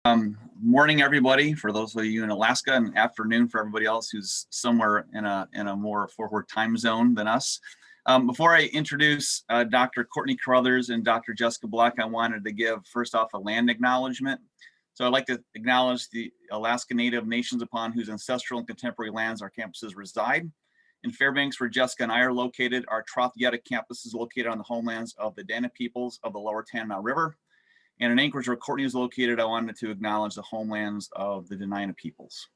Morning, everybody, for those of you in Alaska, and afternoon for everybody else who's somewhere in a more forward time zone than us. Before I introduce Dr. Courtney Carothers and Dr. Jessica Black, I wanted to give first off a land acknowledgement. So I'd like to acknowledge the Alaska Native nations upon whose ancestral and contemporary lands our campuses reside. In Fairbanks, where Jessica and I are located, our Troth-Yetta campus is located on the homelands of the Dana peoples of the Lower Tanana River. And in Anchorage, where Courtney is located, I wanted to acknowledge the homelands of the Dena'ina peoples.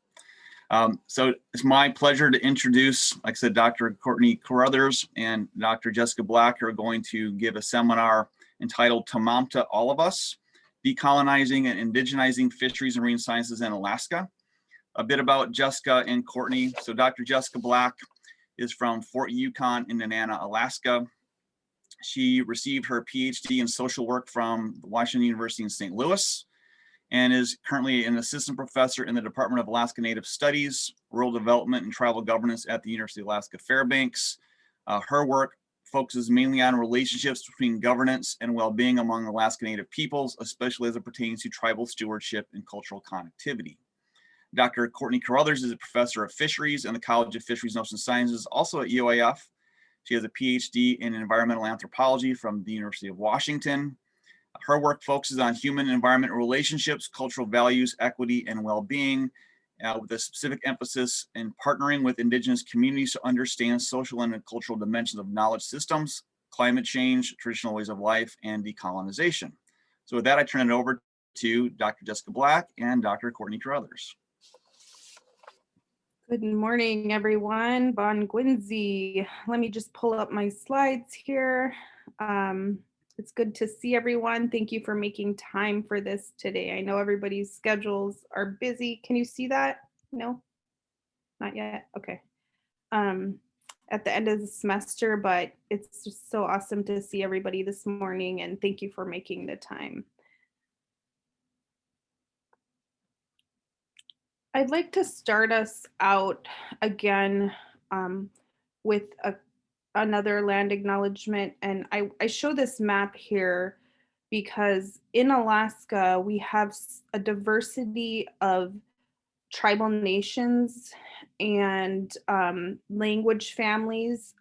So it's my pleasure to introduce, like I said, Dr. Courtney Carothers and Dr. Jessica Black are going to give a seminar entitled Tamamta All of Us, Decolonizing and Indigenizing Fisheries and Marine Sciences in Alaska. A bit about Jessica and Courtney. So Dr. Jessica Black is from Fort Yukon in Nenana, Alaska. She received her PhD in social work from Washington University in St. Louis and is currently an assistant professor in the Department of Alaska Native Studies, Rural Development and Tribal Governance at the University of Alaska Fairbanks. Her work focuses mainly on relationships between governance and well-being among Alaska Native peoples, especially as it pertains to tribal stewardship and cultural connectivity. Dr. Courtney Carothers is a professor of fisheries in the College of Fisheries and Ocean Sciences, also at UAF. She has a PhD in environmental anthropology from the University of Washington. Her work focuses on human and environment relationships, cultural values, equity, and well-being, with a specific emphasis in partnering with Indigenous communities to understand social and cultural dimensions of knowledge systems, climate change, traditional ways of life, and decolonization. So with that, I turn it over to Dr. Jessica Black and Dr. Courtney Carothers. Good morning, everyone. Bon Gwinzi. Let me just pull up my slides here. It's good to see everyone. Thank you for making time for this today. I know everybody's schedules are busy. Can you see that? No? Not yet? Okay. At the end of the semester, but it's just so awesome to see everybody this morning, and thank you for making the time. I'd like to start us out again with another land acknowledgement. And I show this map here because in Alaska, we have a diversity of tribal nations and language families.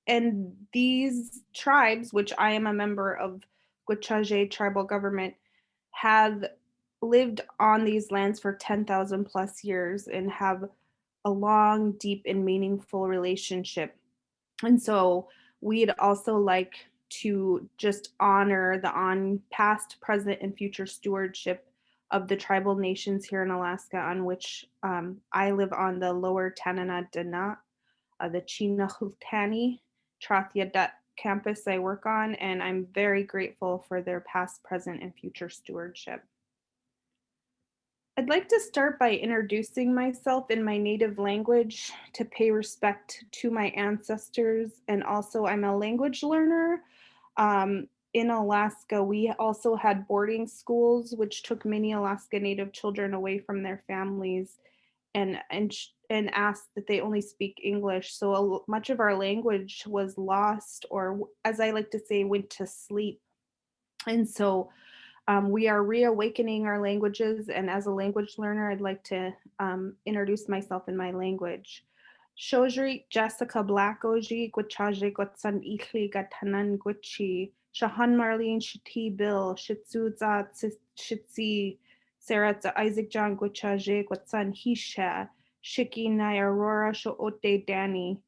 And these tribes, which I am a member of Gwich'âjê tribal government, have lived on these lands for 10,000 plus years and have a long, deep, and meaningful relationship. And so we'd also like to just honor the past, present, and future stewardship of the tribal nations here in Alaska, on which I live on the Lower Tanana Dana, the Chinahultani Troth-Yetta campus I work on, and I'm very grateful for their past, present, and future stewardship. I'd like to start by introducing myself in my native language to pay respect to my ancestors, and also I'm a language learner. In Alaska, we also had boarding schools, which took many Alaska Native children away from their families and asked that they only speak English. So much of our language was lost, or as I like to say, went to sleep. And so we are reawakening our languages, and as a language learner, I'd like to introduce myself in my language. Shojri Jessica Blackoji Gwich'âjê Gwatsan Ichli Gatanan Gwichi Shahan Marlene Shiti Bill Shitsuza Shitsi Sarah Isaac John Gwich'âjê Gwatsan Hisha Shiki Nai Aurora Shoote Danny.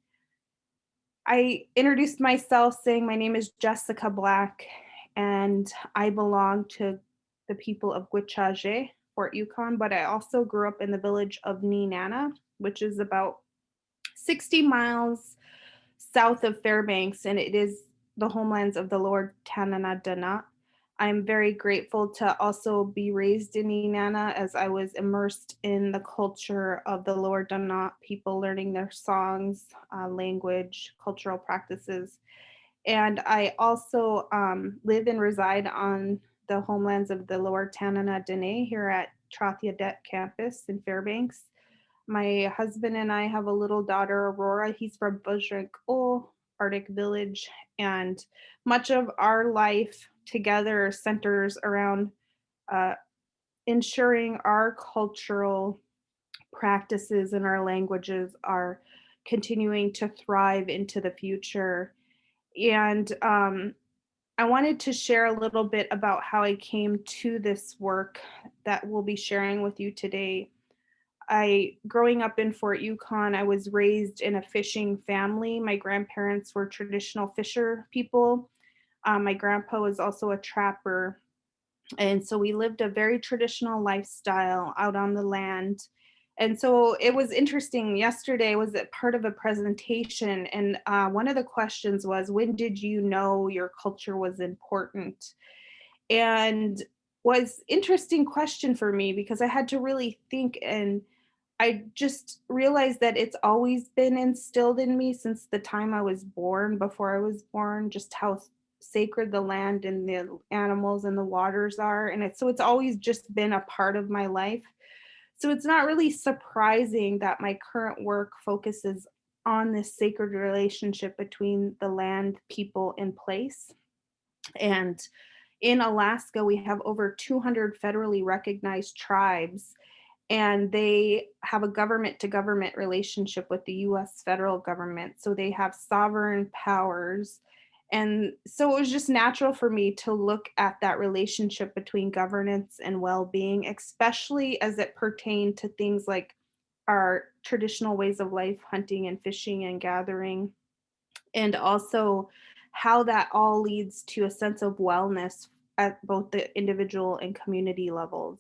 I introduced myself saying my name is Jessica Black, and I belong to the people of Gwich'âjê, Fort Yukon, but I also grew up in the village of Nenana, which is about 60 miles south of Fairbanks, and it is the homelands of the Lower Tanana Dana. I'm very grateful to also be raised in Nenana, as I was immersed in the culture of the Lower Dana people, learning their songs, language, cultural practices. And I also live and reside on the homelands of the Lower Tanana Dene here at Troth-Yetta campus in Fairbanks. My husband and I have a little daughter, Aurora. He's from Bujrek-O, Arctic Village, and much of our life together centers around ensuring our cultural practices and our languages are continuing to thrive into the future. And I wanted to share a little bit about how I came to this work that we'll be sharing with you today. Growing up in Fort Yukon, I was raised in a fishing family. My grandparents were traditional fisher people. My grandpa was also a trapper. And so we lived a very traditional lifestyle out on the land. And so it was interesting. Yesterday was a part of a presentation, and one of the questions was, when did you know your culture was important? And was interesting question for me because I had to really think, and I just realized that it's always been instilled in me since the time I was born, before I was born, just how sacred the land and the animals and the waters are. And it's always just been a part of my life. So it's not really surprising that my current work focuses on this sacred relationship between the land, people, and place. And in Alaska, we have over 200 federally recognized tribes, and they have a government to government relationship with the US federal government. So they have sovereign powers. And so it was just natural for me to look at that relationship between governance and well being, especially as it pertained to things like our traditional ways of life, hunting and fishing and gathering, and also how that all leads to a sense of wellness at both the individual and community levels.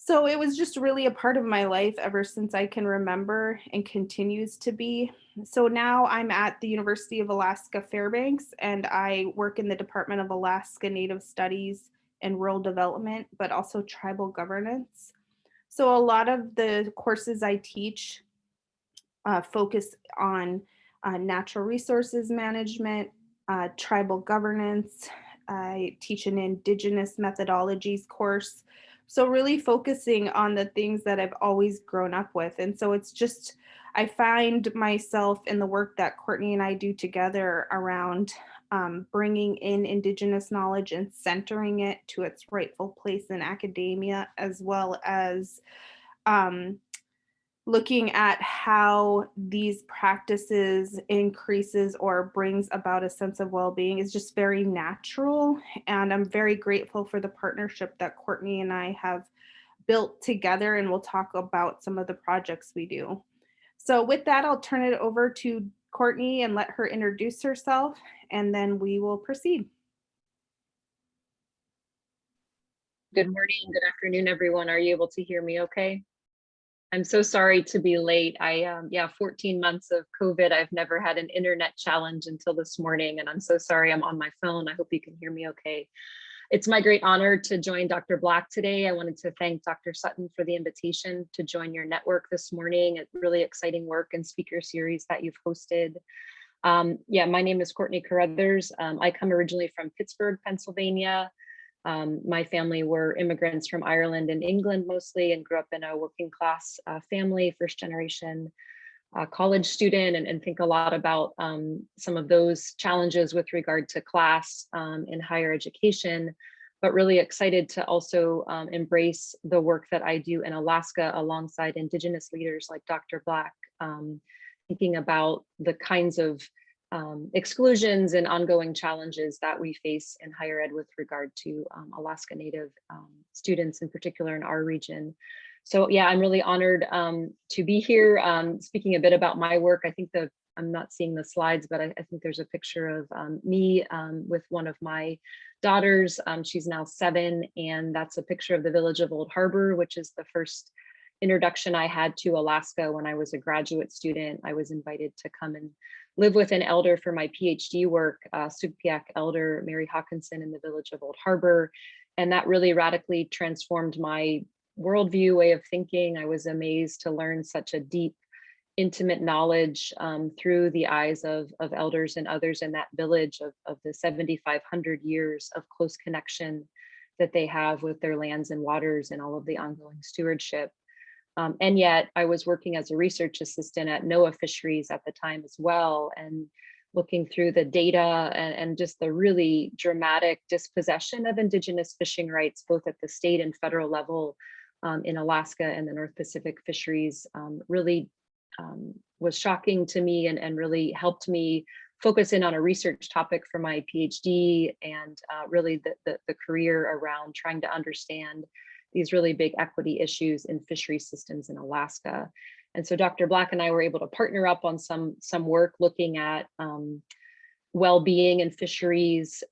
So it was just really a part of my life ever since I can remember, and continues to be. So now I'm at the University of Alaska Fairbanks, and I work in the Department of Alaska Native Studies and Rural Development, but also tribal governance. So a lot of the courses I teach focus on natural resources management, tribal governance. I teach an Indigenous methodologies course. So, really focusing on the things that I've always grown up with. And so it's just, I find myself in the work that Courtney and I do together around bringing in Indigenous knowledge and centering it to its rightful place in academia, as well as um, looking at how these practices increases or brings about a sense of well-being is just very natural. And I'm very grateful for the partnership that Courtney and I have built together, and we'll talk about some of the projects we do. So with that, I'll turn it over to Courtney and let her introduce herself, and then we will proceed. Good morning, good afternoon, everyone. Are you able to hear me okay? I'm so sorry to be late. 14 months of COVID. I've never had an internet challenge until this morning, and I'm so sorry I'm on my phone. I hope you can hear me okay. It's my great honor to join Dr. Black today. I wanted to thank Dr. Sutton for the invitation to join your network this morning. It's really exciting work and speaker series that you've hosted. My name is Courtney Carothers. I come originally from Pittsburgh, Pennsylvania. My family were immigrants from Ireland and England mostly, and grew up in a working class family, first generation college student, and think a lot about some of those challenges with regard to class in higher education, but really excited to also embrace the work that I do in Alaska alongside Indigenous leaders like Dr. Black, thinking about the kinds of exclusions and ongoing challenges that we face in higher ed with regard to Alaska Native students, in particular in our region. So yeah, I'm really honored to be here speaking a bit about my work. I think I'm not seeing the slides, but I think there's a picture of me with one of my daughters. She's now 7, and that's a picture of the village of Old Harbor, which is the first introduction I had to Alaska when I was a graduate student. I was invited to come and live with an elder for my PhD work, Sugpiaq elder Mary Hawkinson, in the village of Old Harbor. And that really radically transformed my worldview, way of thinking. I was amazed to learn such a deep, intimate knowledge through the eyes of elders and others in that village of the 7,500 years of close connection that they have with their lands and waters and all of the ongoing stewardship. And yet I was working as a research assistant at NOAA Fisheries at the time as well. And looking through the data and just the really dramatic dispossession of Indigenous fishing rights, both at the state and federal level in Alaska and the North Pacific fisheries, really was shocking to me and really helped me focus in on a research topic for my PhD and really the career around trying to understand these really big equity issues in fishery systems in Alaska. And so Dr. Black and I were able to partner up on some work looking at well-being in fisheries,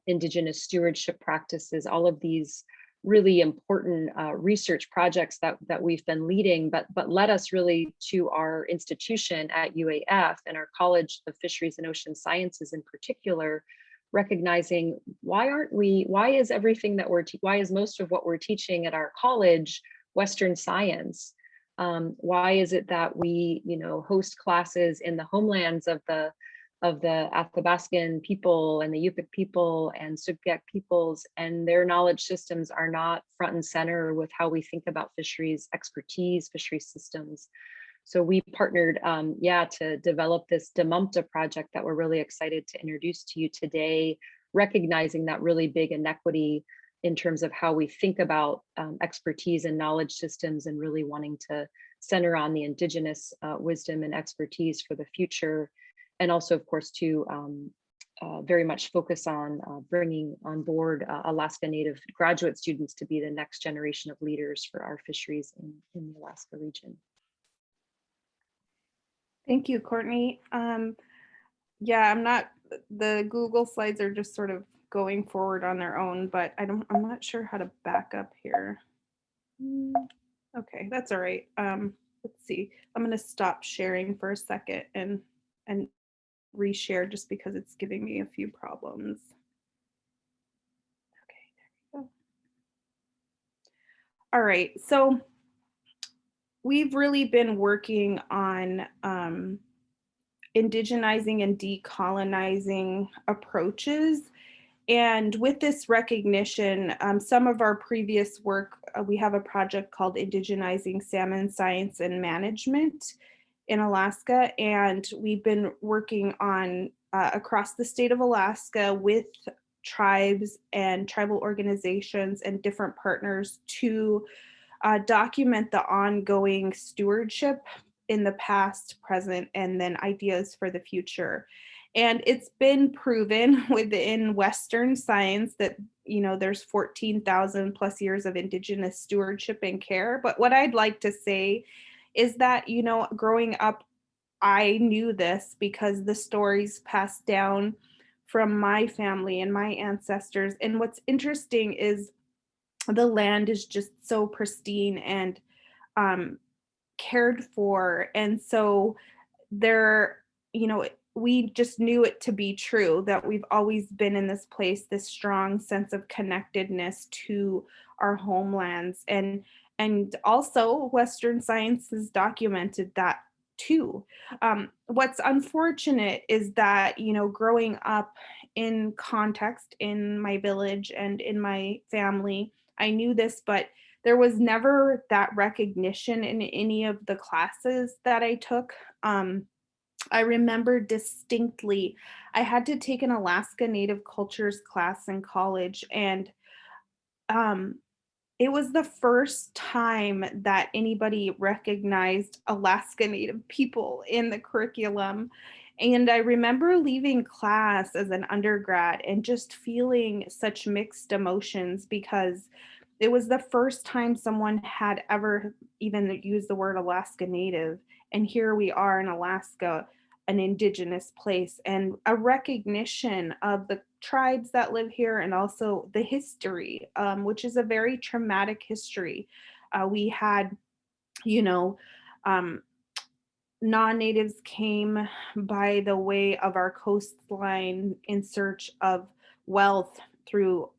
Indigenous stewardship practices, all of these really important research projects that we've been leading, but led us really to our institution at UAF and our College of Fisheries and Ocean Sciences in particular, recognizing why is everything that why is most of what we're teaching at our college Western science? Why is it that we, host classes in the homelands of the Athabascan people and the Yupik people and Sugpiaq peoples, and their knowledge systems are not front and center with how we think about fisheries expertise, fisheries systems. So we partnered, to develop this Demumta project that we're really excited to introduce to you today, recognizing that really big inequity in terms of how we think about expertise and knowledge systems, and really wanting to center on the Indigenous wisdom and expertise for the future. And also, of course, to very much focus on bringing on board Alaska Native graduate students to be the next generation of leaders for our fisheries in the Alaska region. Thank you, Courtney. I'm not, the Google slides are just sort of going forward on their own, but I'm not sure how to back up here. Okay, that's all right. Let's see. I'm going to stop sharing for a second and reshare just because it's giving me a few problems. Okay, there we go. All right, so we've really been working on indigenizing and decolonizing approaches. And with this recognition, some of our previous work, we have a project called Indigenizing Salmon Science and Management in Alaska. And we've been working on across the state of Alaska with tribes and tribal organizations and different partners to document the ongoing stewardship in the past, present, and then ideas for the future. And it's been proven within Western science that, there's 14,000 plus years of Indigenous stewardship and care. But what I'd like to say is that, growing up, I knew this because the stories passed down from my family and my ancestors. And what's interesting is the land is just so pristine and cared for. And so there, we just knew it to be true that we've always been in this place, this strong sense of connectedness to our homelands. And also Western science has documented that too. What's unfortunate is that, growing up in context in my village and in my family, I knew this, but there was never that recognition in any of the classes that I took. I remember distinctly, I had to take an Alaska Native Cultures class in college, and it was the first time that anybody recognized Alaska Native people in the curriculum. And I remember leaving class as an undergrad and just feeling such mixed emotions because it was the first time someone had ever even used the word Alaska Native. And here we are in Alaska, an Indigenous place, and a recognition of the tribes that live here and also the history, which is a very traumatic history. We had, non-natives came by the way of our coastline in search of wealth through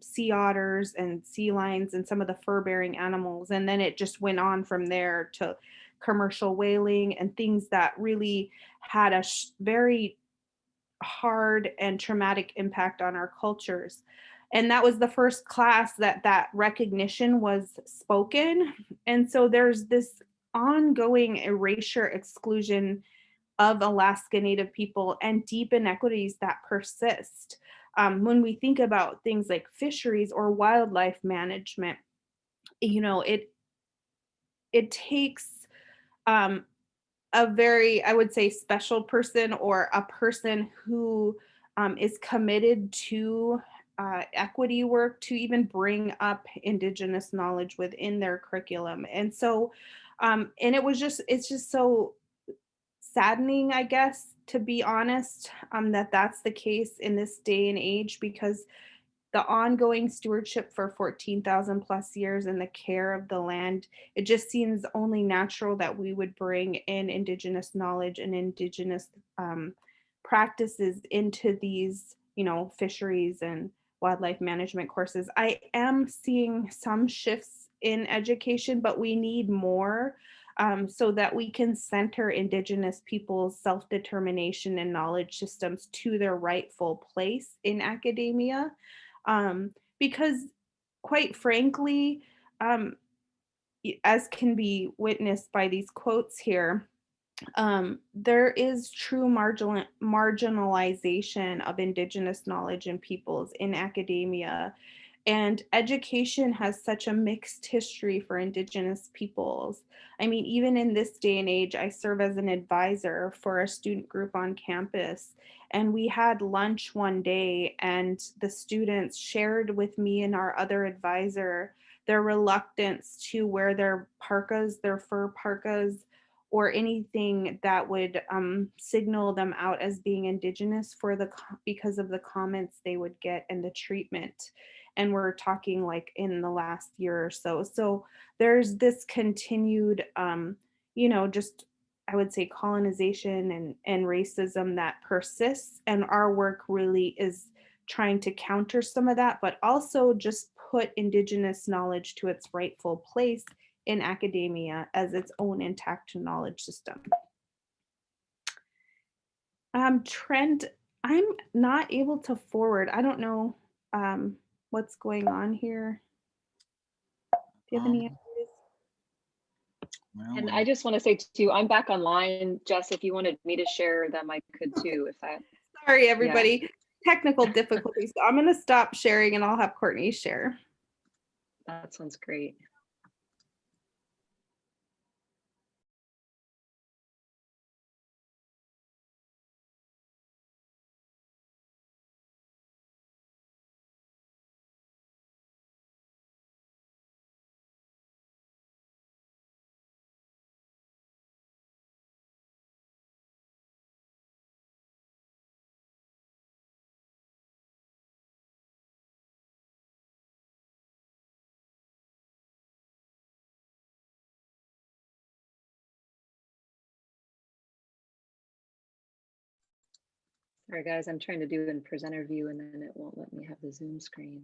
sea otters and sea lions and some of the fur-bearing animals. And then it just went on from there to commercial whaling and things that really had a very hard and traumatic impact on our cultures. And that was the first class that recognition was spoken. And so there's this ongoing erasure, exclusion, of Alaska Native people and deep inequities that persist. When we think about things like fisheries or wildlife management, you know, it takes um, a very, I would say, special person or a person who is committed to equity work to even bring up Indigenous knowledge within their curriculum. And so, and it's just so saddening, I guess, to be honest, that that's the case in this day and age, because the ongoing stewardship for 14,000 plus years and the care of the land, it just seems only natural that we would bring in Indigenous knowledge and Indigenous practices into these, you know, fisheries and wildlife management courses. I am seeing some shifts in education, but we need more, so that we can center Indigenous people's self-determination and knowledge systems to their rightful place in academia. Because quite frankly, um, as can be witnessed by these quotes here, there is true marginalization of Indigenous knowledge and peoples in academia. And education has such a mixed history for Indigenous peoples. I mean, even in this day and age, I serve as an advisor for a student group on campus. And we had lunch one day, and the students shared with me and our other advisor their reluctance to wear their parkas, their fur parkas, or anything that would signal them out as being Indigenous because of the comments they would get and the treatment. And we're talking like in the last year or so. So there's this continued, just I would say colonization and racism that persists. And our work really is trying to counter some of that, but also just put Indigenous knowledge to its rightful place in academia as its own intact knowledge system. Trend, I'm not able to forward. I don't know what's going on here. Do you have any ideas? Well, And I just want to say too, I'm back online. Jess, if you wanted me to share them, I could too, if that. Sorry, everybody. Technical difficulties. So I'm going to stop sharing and I'll have Courtney share. That sounds great. Sorry guys, I'm trying to do it in presenter view and then it won't let me have the Zoom screen.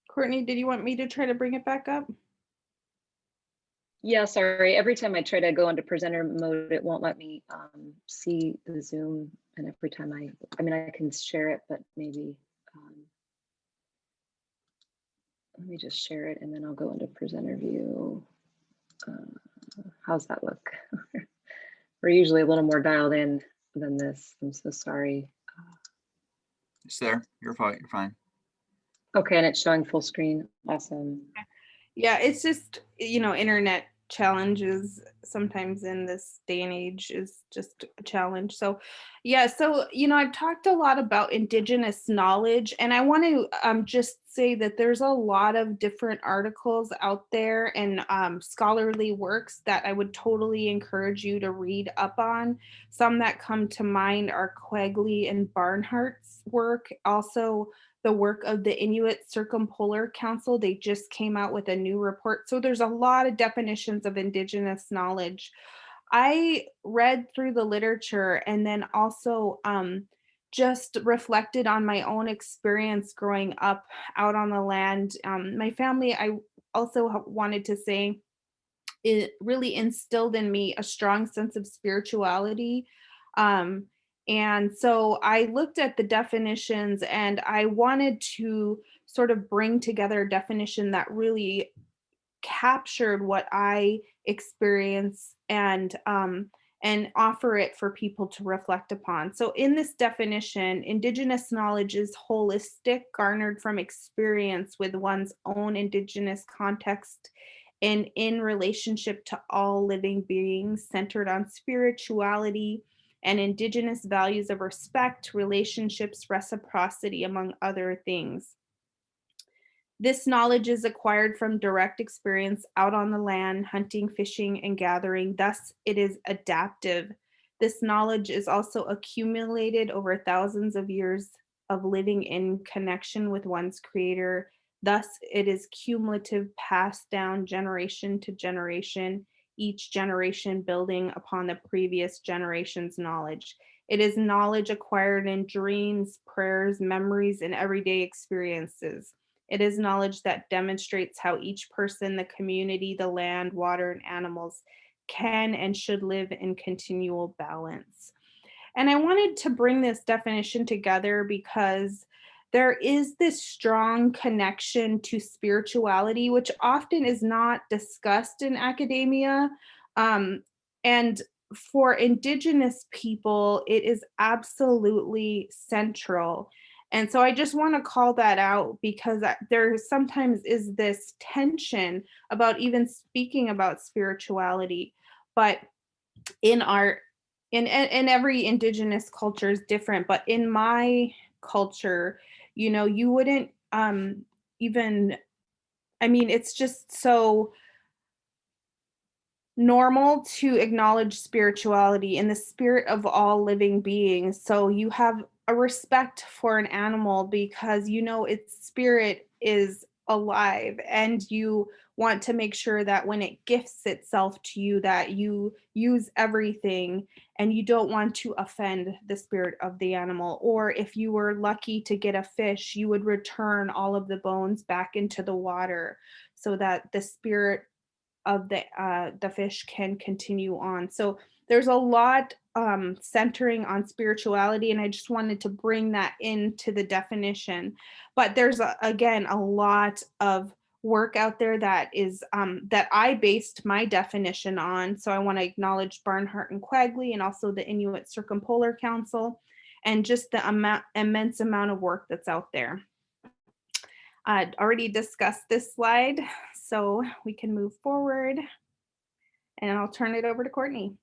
Courtney, did you want me to try to bring it back up? Yeah, sorry. Every time I try to go into presenter mode, it won't let me see the Zoom. And every time I mean, I can share it, but maybe, let me just share it and then I'll go into presenter view. How's that look? We're usually a little more dialed in than this. I'm so sorry. it's there. You're fine. You're fine. Okay, and it's showing full screen. Awesome. Yeah, it's just, internet challenges sometimes in this day and age is just a challenge. So yeah, so I've talked a lot about Indigenous knowledge, and I want to just say that there's a lot of different articles out there and scholarly works that I would totally encourage you to read up on. Some that come to mind are Quigley and Barnhart's work, also the work of the Inuit Circumpolar Council. They just came out with a new report. So there's a lot of definitions of Indigenous knowledge. I read through the literature and then also just reflected on my own experience growing up out on the land. My family, I also wanted to say, it really instilled in me a strong sense of spirituality. Um, and so I looked at the definitions and I wanted to sort of bring together a definition that really captured what I experience and offer it for people to reflect upon. So in this definition, Indigenous knowledge is holistic, garnered from experience with one's own Indigenous context and in relationship to all living beings, centered on spirituality and Indigenous values of respect, relationships, reciprocity, among other things. This knowledge is acquired from direct experience out on the land, hunting, fishing, and gathering. Thus, it is adaptive. This knowledge is also accumulated over thousands of years of living in connection with one's creator. Thus, it is cumulative, passed down generation to generation, each generation building upon the previous generation's knowledge. It is knowledge acquired in dreams, prayers, memories, and everyday experiences. It is knowledge that demonstrates how each person, the community, the land, water, and animals can and should live in continual balance. And I wanted to bring this definition together because there is this strong connection to spirituality, which often is not discussed in academia. And for Indigenous people, it is absolutely central. And so I just want to call that out because there sometimes is this tension about even speaking about spirituality. But in our in every Indigenous culture is different, but in my culture, you wouldn't even, I mean, it's just so normal to acknowledge spirituality in the spirit of all living beings. So you have a respect for an animal because its spirit is alive, and you want to make sure that when it gifts itself to you that you use everything, and you don't want to offend the spirit of the animal. Or if you were lucky to get a fish, you would return all of the bones back into the water so that the spirit of the fish can continue on. So there's a lot centering on spirituality, and I just wanted to bring that into the definition. But there's again a lot of work out there that is that I based my definition on. So I want to acknowledge Barnhart and Quigley, and also the Inuit Circumpolar Council, and just the immense amount of work that's out there. I'd already discussed this slide, so we can move forward, and I'll turn it over to Courtney.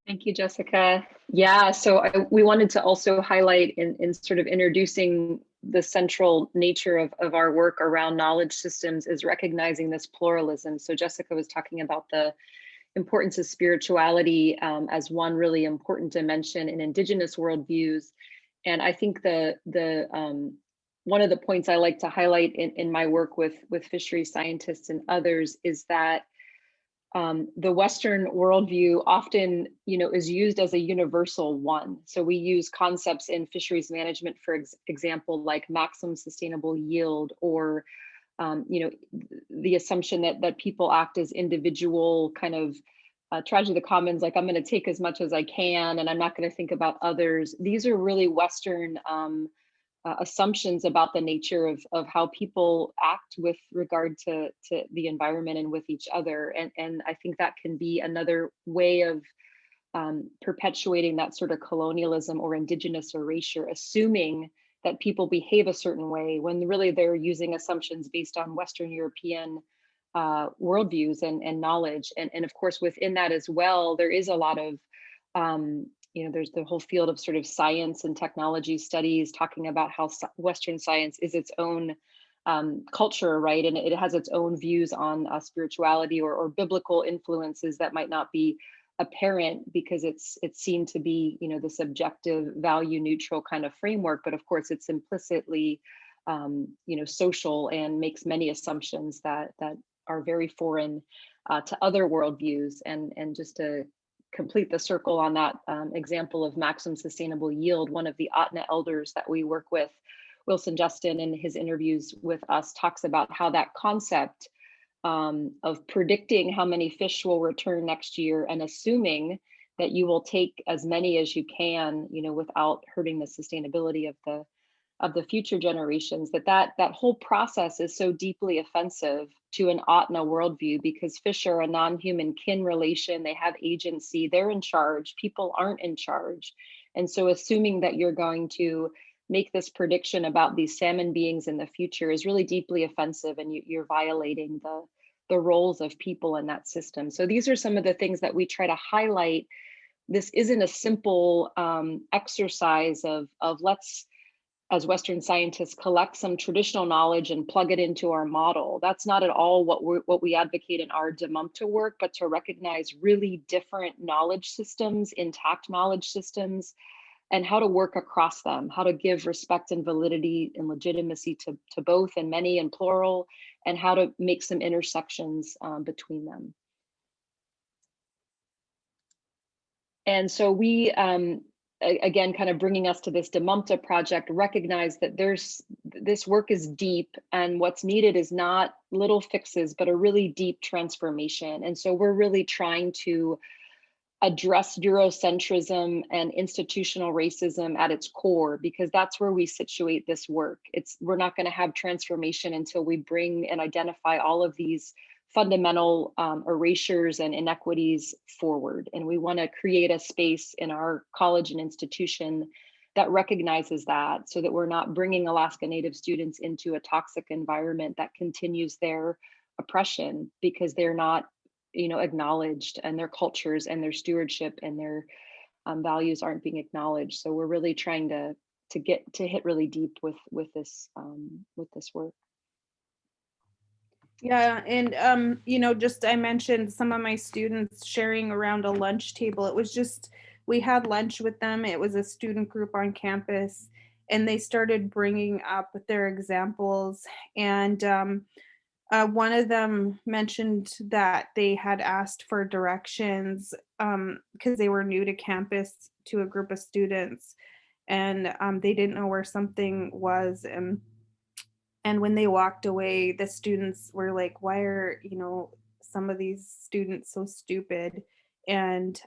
Thank you, Jessica. Yeah, so we wanted to also highlight in sort of introducing the central nature of our work around knowledge systems is recognizing this pluralism. So Jessica was talking about the importance of spirituality as one really important dimension in Indigenous worldviews. And I think one of the points I like to highlight in my work with fishery scientists and others is that the Western worldview often, is used as a universal one. So we use concepts in fisheries management, for example, like maximum sustainable yield, or the assumption that people act as individual kind of tragedy of the commons, like I'm going to take as much as I can, and I'm not going to think about others. These are really Western assumptions about the nature of how people act with regard to the environment and with each other. And I think that can be another way of perpetuating that sort of colonialism or indigenous erasure, assuming that people behave a certain way when really they're using assumptions based on Western European worldviews and knowledge. And of course, within that as well, there is a lot of there's the whole field of sort of science and technology studies talking about how Western science is its own culture, right? And it has its own views on spirituality or biblical influences that might not be apparent because it's seen to be, the subjective value neutral kind of framework. But of course, it's implicitly, social and makes many assumptions that are very foreign to other worldviews. And just to complete the circle on that example of maximum sustainable yield, one of the Otna elders that we work with, Wilson Justin, in his interviews with us, talks about how that concept of predicting how many fish will return next year and assuming that you will take as many as you can, without hurting the sustainability of the future generations, that whole process is so deeply offensive to an Atna worldview, because fish are a non-human kin relation. They have agency, they're in charge, people aren't in charge. And so assuming that you're going to make this prediction about these salmon beings in the future is really deeply offensive, and you're violating the roles of people in that system. So these are some of the things that we try to highlight. This isn't a simple exercise of let's, as Western scientists, collect some traditional knowledge and plug it into our model. That's not at all what we advocate in our DMUMTA work, but to recognize really different knowledge systems, intact knowledge systems, and how to work across them, how to give respect and validity and legitimacy to both, and many and plural, and how to make some intersections between them. And so we, again, kind of bringing us to this DMUMTA project, recognize that this work is deep, and what's needed is not little fixes, but a really deep transformation. And so we're really trying to address Eurocentrism and institutional racism at its core, because that's where we situate this work. We're not going to have transformation until we bring and identify all of these fundamental erasures and inequities forward. And we want to create a space in our college and institution that recognizes that, so that we're not bringing Alaska Native students into a toxic environment that continues their oppression, because they're not acknowledged, and their cultures and their stewardship and their values aren't being acknowledged. So we're really trying to hit really deep with this work. Yeah, and just I mentioned some of my students sharing around a lunch table. It was just, we had lunch with them. It was a student group on campus, and they started bringing up their examples. And one of them mentioned that they had asked for directions because they were new to campus, to a group of students, and they didn't know where something was. And when they walked away, the students were like, why are, some of these students so stupid? And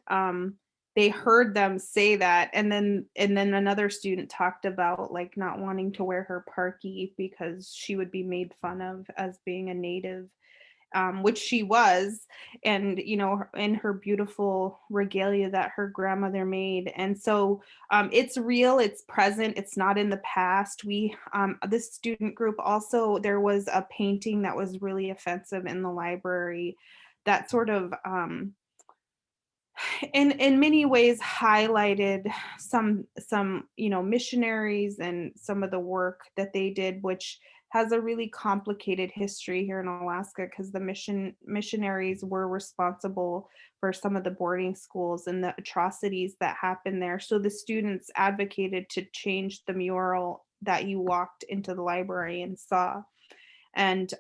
they heard them say that. And then another student talked about like not wanting to wear her parkie because she would be made fun of as being a Native, which she was, and in her beautiful regalia that her grandmother made. And so it's real, it's present, it's not in the past. This student group also, there was a painting that was really offensive in the library that sort of in many ways highlighted some missionaries and some of the work that they did, which has a really complicated history here in Alaska, because the missionaries were responsible for some of the boarding schools and the atrocities that happened there. So the students advocated to change the mural that you walked into the library and saw, and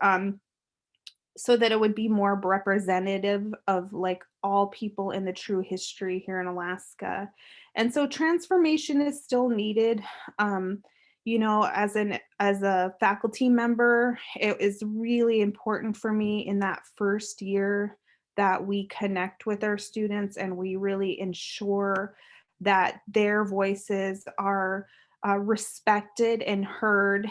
so that it would be more representative of like all people in the true history here in Alaska. And so transformation is still needed. As a faculty member, it is really important for me in that first year that we connect with our students and we really ensure that their voices are respected and heard,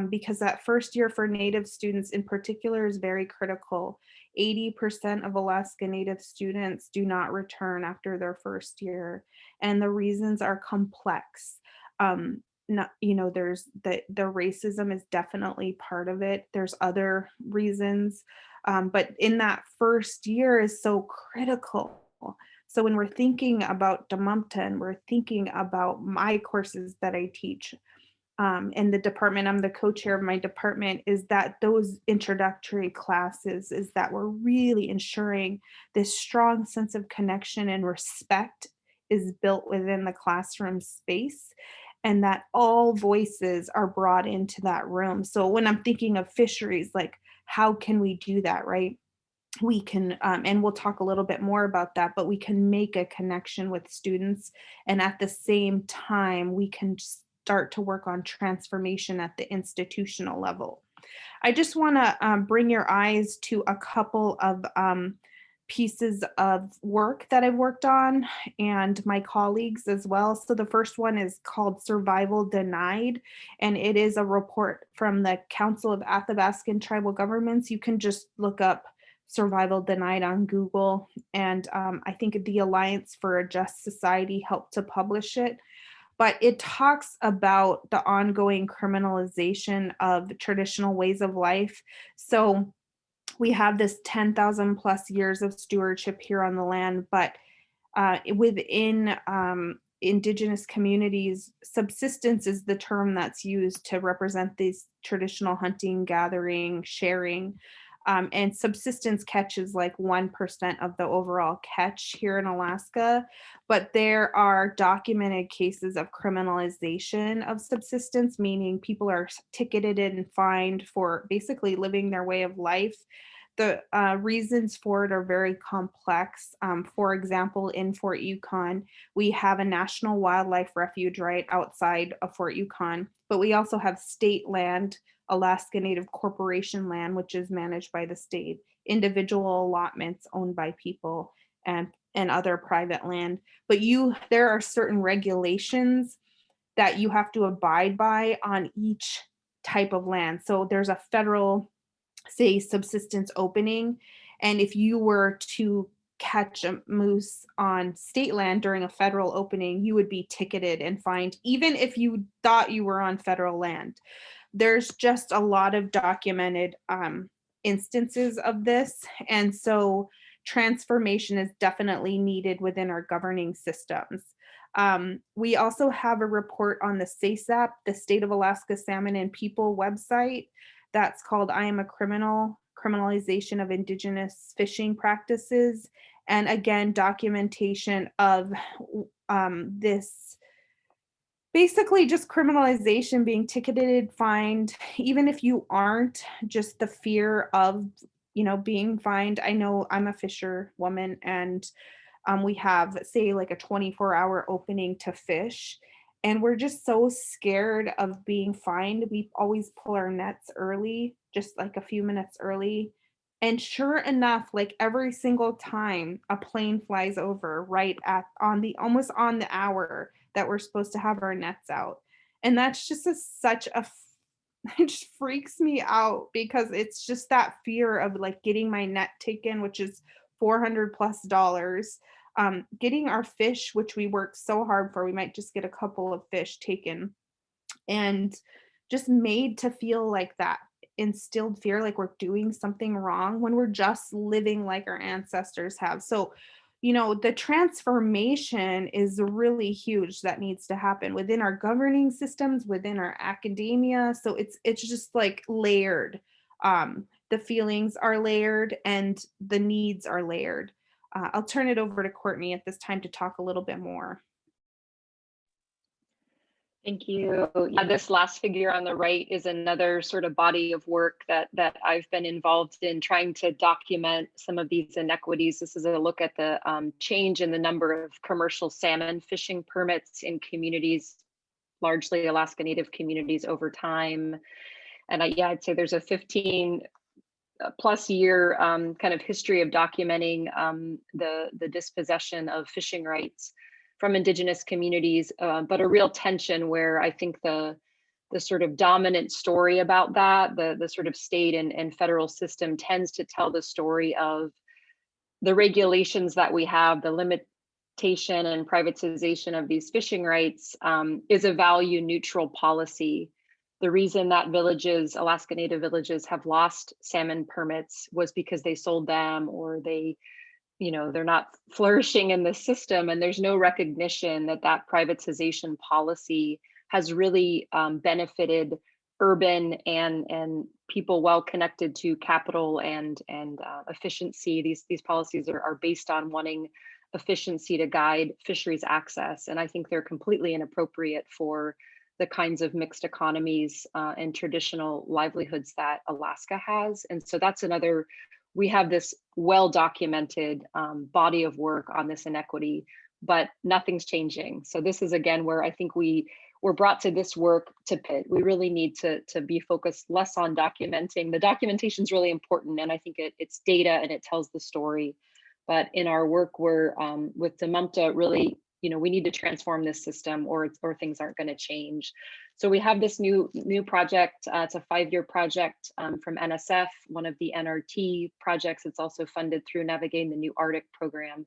because that first year for Native students in particular is very critical. 80% of Alaska Native students do not return after their first year, and the reasons are complex. There's the racism is definitely part of it. There's other reasons, but in that first year is so critical. So when we're thinking about DMUMTA and we're thinking about my courses that I teach in the department, I'm the co-chair of my department, is that those introductory classes is that we're really ensuring this strong sense of connection and respect is built within the classroom space, and that all voices are brought into that room. So when I'm thinking of fisheries, like how can we do that, right? We can, and we'll talk a little bit more about that, but we can make a connection with students. And at the same time, we can start to work on transformation at the institutional level. I just want to bring your eyes to a couple of pieces of work that I've worked on and my colleagues as well. So the first one is called Survival Denied, and it is a report from the Council of Athabascan Tribal Governments. You can just look up Survival Denied on Google, and I think the Alliance for a Just Society helped to publish it. But it talks about the ongoing criminalization of traditional ways of life. So we have this 10,000 plus years of stewardship here on the land, but within indigenous communities, subsistence is the term that's used to represent these traditional hunting, gathering, sharing. And subsistence catch is like 1% of the overall catch here in Alaska, but there are documented cases of criminalization of subsistence, meaning people are ticketed and fined for basically living their way of life. The reasons for it are very complex. For example, in Fort Yukon, we have a national wildlife refuge right outside of Fort Yukon, but we also have state land, Alaska Native Corporation land, which is managed by the state, individual allotments owned by people, and other private land. But there are certain regulations that you have to abide by on each type of land. So there's a federal, say, subsistence opening, and if you were to catch a moose on state land during a federal opening, you would be ticketed and fined, even if you thought you were on federal land. There's just a lot of documented instances of this, and so transformation is definitely needed within our governing systems. We also have a report on the SASAP, the State of Alaska Salmon and People website, that's called I Am a Criminal, Criminalization of Indigenous Fishing Practices. And again, documentation of this, basically just criminalization, being ticketed, fined, even if you aren't, just the fear of, being fined. I know I'm a fisherwoman, and we have, say, like a 24-hour opening to fish, and we're just so scared of being fined. We always pull our nets early, just like a few minutes early. And sure enough, like every single time a plane flies over right at almost on the hour that we're supposed to have our nets out. And that's just it just freaks me out, because it's just that fear of like getting my net taken, which is $400+, getting our fish, which we work so hard for. We might just get a couple of fish taken, and just made to feel like that instilled fear, like we're doing something wrong when we're just living like our ancestors have. So, the transformation is really huge that needs to happen within our governing systems, within our academia. So it's just like layered. The feelings are layered and the needs are layered. I'll turn it over to Courtney at this time to talk a little bit more. Thank you. Yeah, this last figure on the right is another sort of body of work that I've been involved in, trying to document some of these inequities. This is a look at the change in the number of commercial salmon fishing permits in communities, largely Alaska Native communities, over time. And I'd say there's a 15+ year kind of history of documenting the dispossession of fishing rights from Indigenous communities, but a real tension where I think the sort of dominant story about that, the sort of state and federal system tends to tell the story of the regulations that we have, the limitation and privatization of these fishing rights is a value neutral policy. The reason that Alaska Native villages have lost salmon permits was because they sold them, or they're not flourishing in the system, and there's no recognition that privatization policy has really benefited urban and people well connected to capital and efficiency. These policies are based on wanting efficiency to guide fisheries access, and I think they're completely inappropriate for the kinds of mixed economies and traditional livelihoods that Alaska has. And so that's another. We have this well-documented body of work on this inequity, but nothing's changing. So this is again where I think we we're brought to this work to pit. We really need to be focused less on documenting. The documentation is really important, and I think it's data and it tells the story. But in our work, we're with DMUMTA, really, we need to transform this system, or things aren't going to change. So we have this new project. It's a 5-year project from NSF, one of the NRT projects. It's also funded through Navigating the New Arctic program.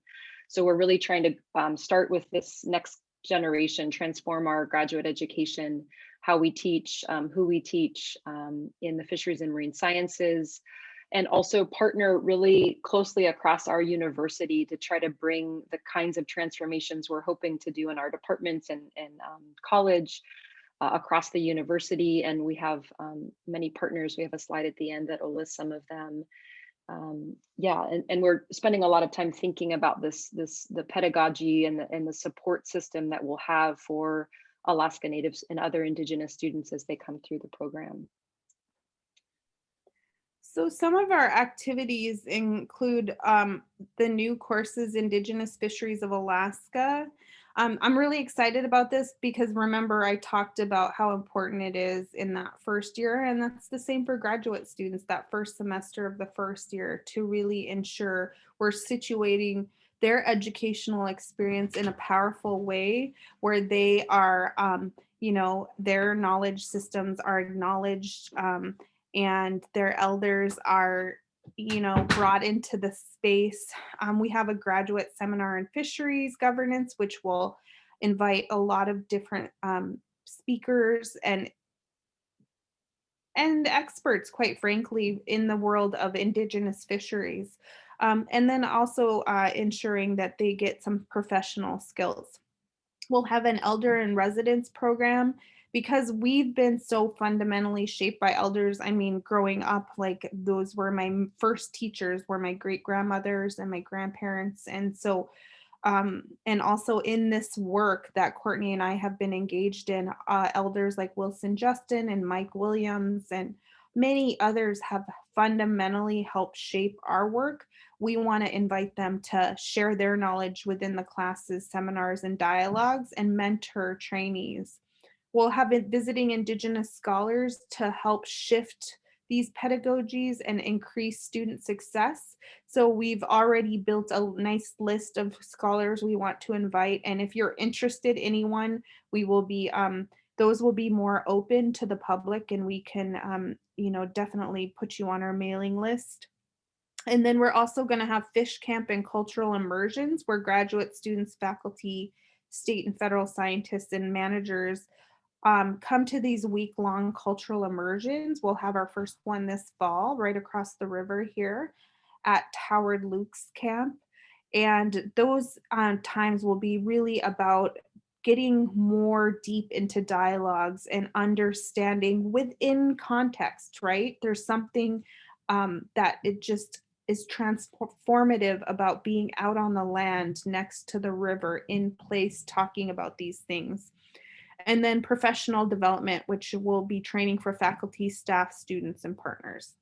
So we're really trying to start with this next generation, transform our graduate education, how we teach, who we teach in the fisheries and marine sciences, and also partner really closely across our university to try to bring the kinds of transformations we're hoping to do in our departments and college across the university. And we have many partners. We have a slide at the end that will list some of them. Yeah, and we're spending a lot of time thinking about the pedagogy and the support system that we'll have for Alaska Natives and other Indigenous students as they come through the program. So some of our activities include the new courses, Indigenous Fisheries of Alaska. I'm really excited about this because remember I talked about how important it is in that first year, and that's the same for graduate students, that first semester of the first year, to really ensure we're situating their educational experience in a powerful way where they are, their knowledge systems are acknowledged, and their elders are, brought into the space. We have a graduate seminar in fisheries governance, which will invite a lot of different speakers and experts, quite frankly, in the world of Indigenous fisheries. And then also ensuring that they get some professional skills. We'll have an elder in residence program because we've been so fundamentally shaped by elders. I mean, growing up, like those were my first teachers, were my great grandmothers and my grandparents. And so, and also in this work that Courtney and I have been engaged in, elders like Wilson Justin and Mike Williams and many others have fundamentally helped shape our work. We want to invite them to share their knowledge within the classes, seminars, and dialogues and mentor trainees. We'll have visiting Indigenous scholars to help shift these pedagogies and increase student success. So we've already built a nice list of scholars we want to invite. And if you're interested, anyone, we will be, those will be more open to the public and we can, definitely put you on our mailing list. And then we're also going to have fish camp and cultural immersions where graduate students, faculty, state and federal scientists, and managers come to these week-long cultural immersions. We'll have our first one this fall right across the river here at Howard Luke's camp. And those times will be really about getting more deep into dialogues and understanding within context, right? There's something that it just is transformative about being out on the land next to the river in place talking about these things. And then professional development, which will be training for faculty, staff, students, and partners.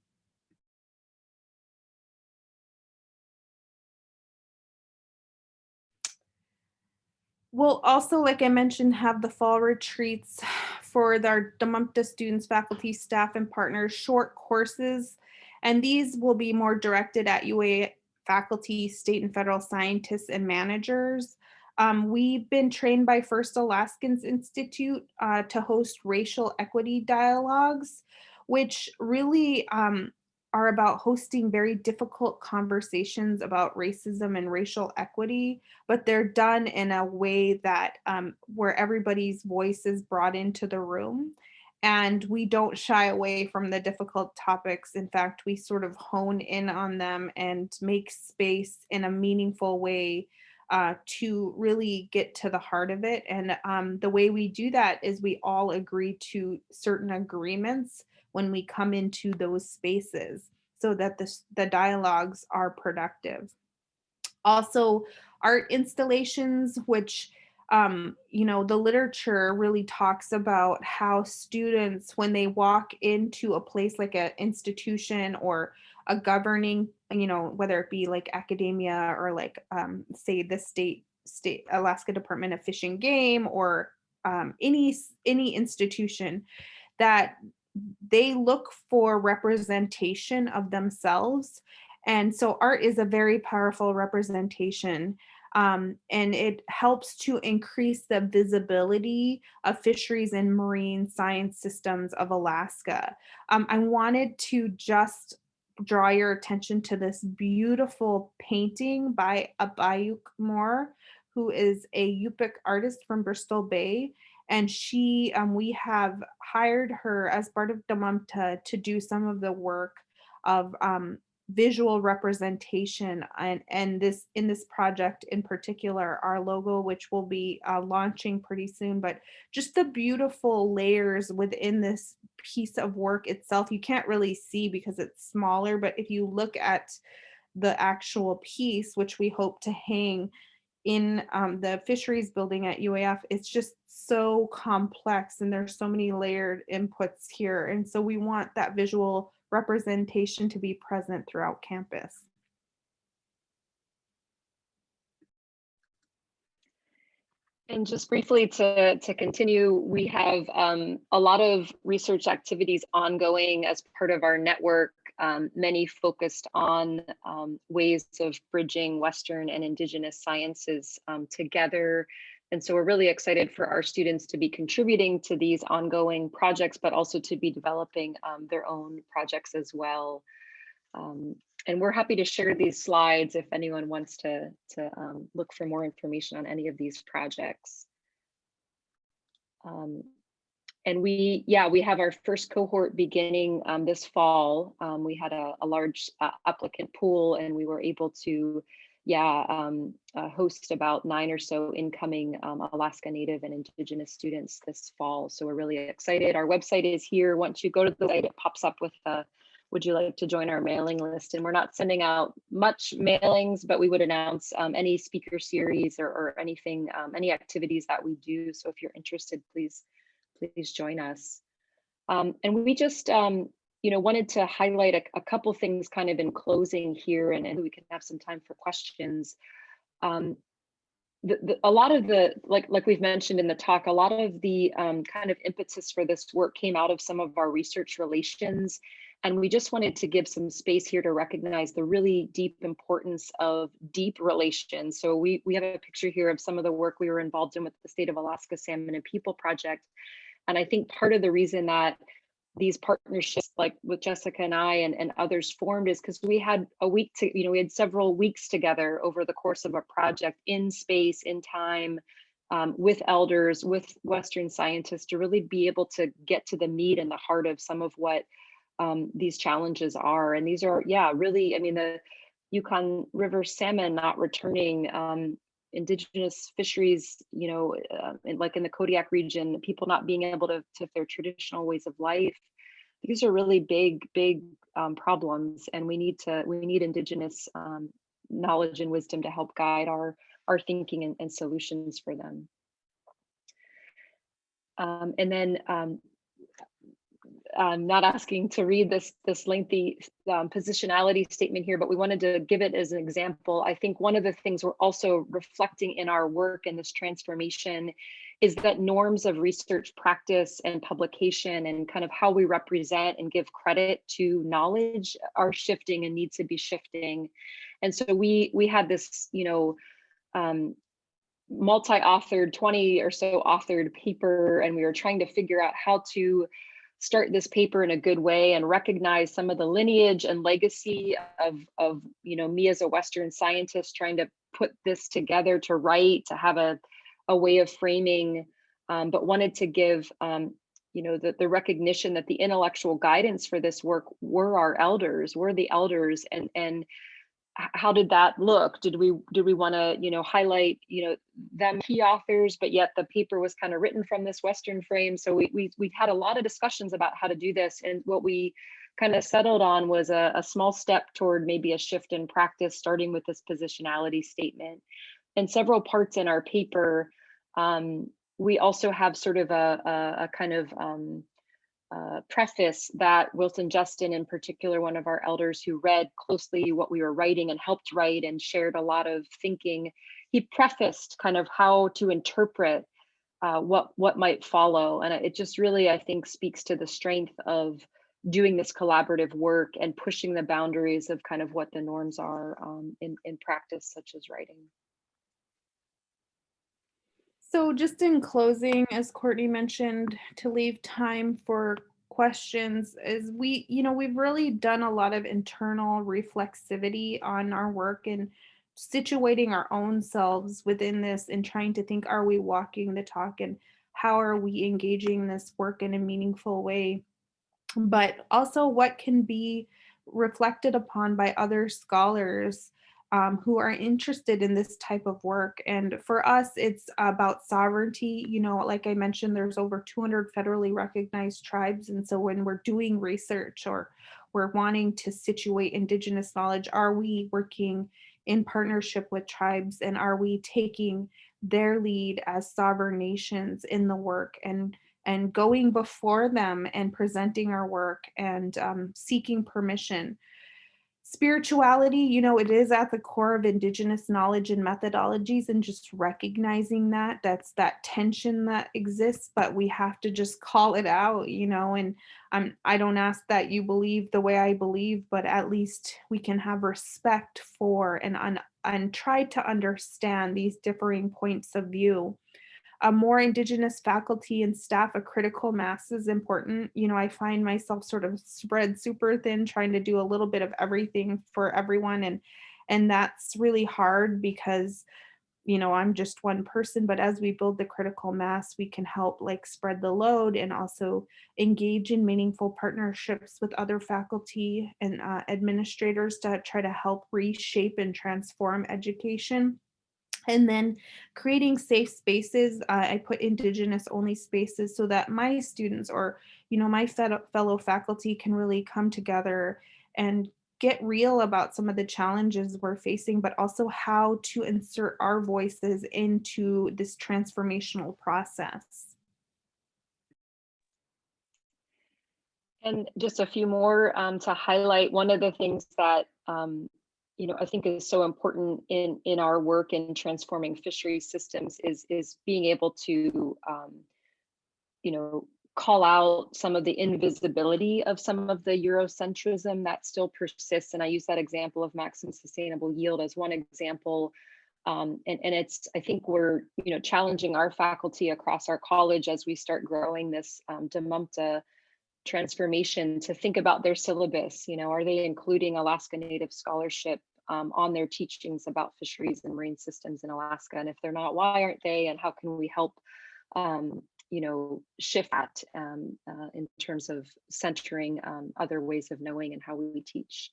We'll also, like I mentioned, have the fall retreats for our DMUMTA students, faculty, staff, and partners, short courses. And these will be more directed at UA faculty, state and federal scientists, and managers. We've been trained by First Alaskans Institute to host racial equity dialogues, which really are about hosting very difficult conversations about racism and racial equity, but they're done in a way that where everybody's voice is brought into the room. And we don't shy away from the difficult topics. In fact, we sort of hone in on them and make space in a meaningful way to really get to the heart of it. And the way we do that is we all agree to certain agreements when we come into those spaces so that the dialogues are productive. Also, art installations, which the literature really talks about how students, when they walk into a place like an institution or a governing, whether it be like academia or like say the state Alaska Department of Fish and Game or any institution, that they look for representation of themselves. And so art is a very powerful representation. And it helps to increase the visibility of fisheries and marine science systems of Alaska. I wanted to just draw your attention to this beautiful painting by Abayuk Moore, who is a Yupik artist from Bristol Bay. And we have hired her as part of Damamta to do some of the work of visual representation, and this in this project in particular, our logo, which will be launching pretty soon. But just the beautiful layers within this piece of work itself, you can't really see because it's smaller, but if you look at the actual piece, which we hope to hang in the fisheries building at UAF, it's just so complex and there's so many layered inputs here. And so we want that visual representation to be present throughout campus. And just briefly to continue, we have a lot of research activities ongoing as part of our network, many focused on ways of bridging Western and Indigenous sciences together. And so we're really excited for our students to be contributing to these ongoing projects, but also to be developing their own projects as well. And we're happy to share these slides if anyone wants to look for more information on any of these projects. And we have our first cohort beginning this fall. We had a large applicant pool, and we were able to host about 9 or so incoming Alaska Native and Indigenous students this fall. So we're really excited. Our website is here. Once you go to the site, it pops up with would you like to join our mailing list? And we're not sending out much mailings, but we would announce any speaker series or anything, any activities that we do. So if you're interested, please join us. And we just wanted to highlight a couple things kind of in closing here, and we can have some time for questions. A lot of the, like we've mentioned in the talk, a lot of the kind of impetus for this work came out of some of our research relations. And we just wanted to give some space here to recognize the really deep importance of deep relations. So we have a picture here of some of the work we were involved in with the State of Alaska Salmon and People Project. And I think part of the reason that these partnerships, like with Jessica and I and others, formed is because we had we had several weeks together over the course of a project in space, in time, with elders, with Western scientists, to really be able to get to the meat and the heart of some of what these challenges are. And these are, really, I mean, the Yukon River salmon not returning, Indigenous fisheries, like in the Kodiak region, people not being able to their traditional ways of life. These are really big problems, and we need Indigenous knowledge and wisdom to help guide our thinking and solutions for them. And then I'm not asking to read this lengthy positionality statement here, but we wanted to give it as an example. I think one of the things we're also reflecting in our work in this transformation is that norms of research practice and publication and kind of how we represent and give credit to knowledge are shifting and need to be shifting. And so we had this, multi-authored, 20 or so authored paper, and we were trying to figure out how to start this paper in a good way and recognize some of the lineage and legacy of me as a Western scientist trying to put this together to write, to have a way of framing, but wanted to give the recognition that the intellectual guidance for this work were the elders, and how did that look? Did we want to highlight them key authors, but yet the paper was kind of written from this Western frame? So we had a lot of discussions about how to do this, and what we kind of settled on was a small step toward maybe a shift in practice, starting with this positionality statement. And several parts in our paper, we also have sort of a kind of preface that Wilson Justin, in particular, one of our elders who read closely what we were writing and helped write and shared a lot of thinking, he prefaced kind of how to interpret what might follow. And it just really, I think, speaks to the strength of doing this collaborative work and pushing the boundaries of kind of what the norms are in practice, such as writing. So just in closing, as Courtney mentioned, to leave time for questions, is we've really done a lot of internal reflexivity on our work and situating our own selves within this and trying to think, are we walking the talk and how are we engaging this work in a meaningful way? But also what can be reflected upon by other scholars who are interested in this type of work. And for us, it's about sovereignty. Like I mentioned, there's over 200 federally recognized tribes. And so when we're doing research or we're wanting to situate Indigenous knowledge, are we working in partnership with tribes, and are we taking their lead as sovereign nations in the work and going before them and presenting our work and seeking permission? Spirituality, it is at the core of Indigenous knowledge and methodologies, and just recognizing that's that tension that exists, but we have to just call it out, and I don't ask that you believe the way I believe, but at least we can have respect for and try to understand these differing points of view. A more Indigenous faculty and staff, a critical mass is important. I find myself sort of spread super thin, trying to do a little bit of everything for everyone. And that's really hard because, I'm just one person, but as we build the critical mass, we can help like spread the load and also engage in meaningful partnerships with other faculty and administrators to try to help reshape and transform education. And then creating safe spaces. I put Indigenous only spaces so that my students or my fellow faculty can really come together and get real about some of the challenges we're facing, but also how to insert our voices into this transformational process. And just a few more to highlight. One of the things that I think is so important in our work in transforming fisheries systems is being able to call out some of the invisibility of some of the Eurocentrism that still persists. And I use that example of maximum sustainable yield as one example. And it's, I think we're challenging our faculty across our college as we start growing this DMUMTA transformation to think about their syllabus. Are they including Alaska Native scholarship on their teachings about fisheries and marine systems in Alaska? And if they're not, why aren't they? And how can we help shift that in terms of centering other ways of knowing and how we teach?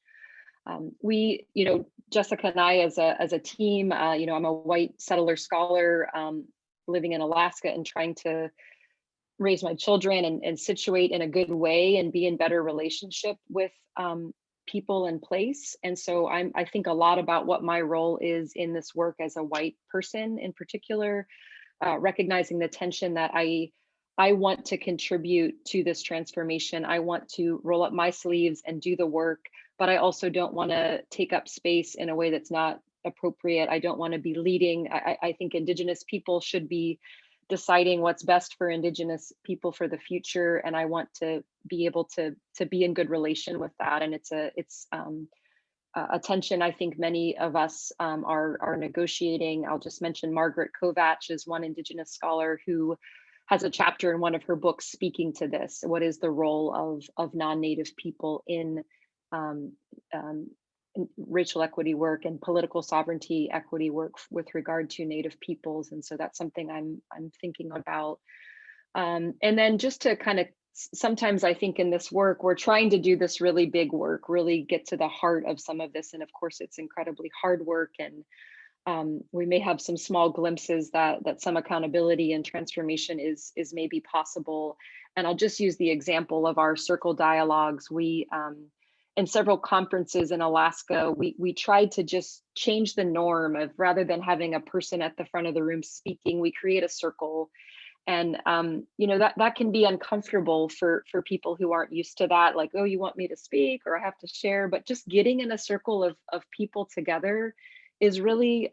Jessica and I as a team, I'm a white settler scholar living in Alaska and trying to raise my children and situate in a good way and be in better relationship with people and place. And so I think a lot about what my role is in this work as a white person in particular, recognizing the tension that I want to contribute to this transformation. I want to roll up my sleeves and do the work, but I also don't want to take up space in a way that's not appropriate. I don't want to be leading. I think Indigenous people should be deciding what's best for Indigenous people for the future, and I want to be able to be in good relation with that. And it's a tension I think many of us are negotiating. I'll just mention Margaret Kovach is one Indigenous scholar who has a chapter in one of her books speaking to this. What is the role of non-Native people in racial equity work and political sovereignty equity work with regard to Native peoples? And so that's something I'm thinking about. And then just to kind of, sometimes I think in this work, we're trying to do this really big work, really get to the heart of some of this. And of course, it's incredibly hard work. And we may have some small glimpses that some accountability and transformation is maybe possible. And I'll just use the example of our circle dialogues. We, in several conferences in Alaska, we tried to just change the norm of, rather than having a person at the front of the room speaking, we create a circle. And that can be uncomfortable for people who aren't used to that, like, oh, you want me to speak or I have to share, but just getting in a circle of people together is really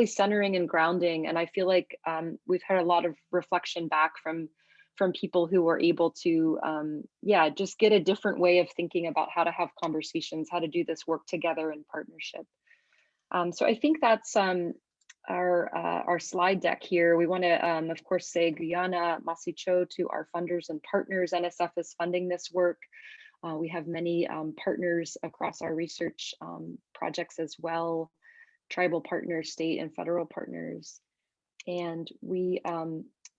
centering and grounding. And I feel like we've had a lot of reflection back from people who were able to just get a different way of thinking about how to have conversations, how to do this work together in partnership. So I think that's our slide deck here. We want to, of course, say Guyana, Masicho to our funders and partners. NSF is funding this work. We have many partners across our research projects as well, tribal partners, state and federal partners. And we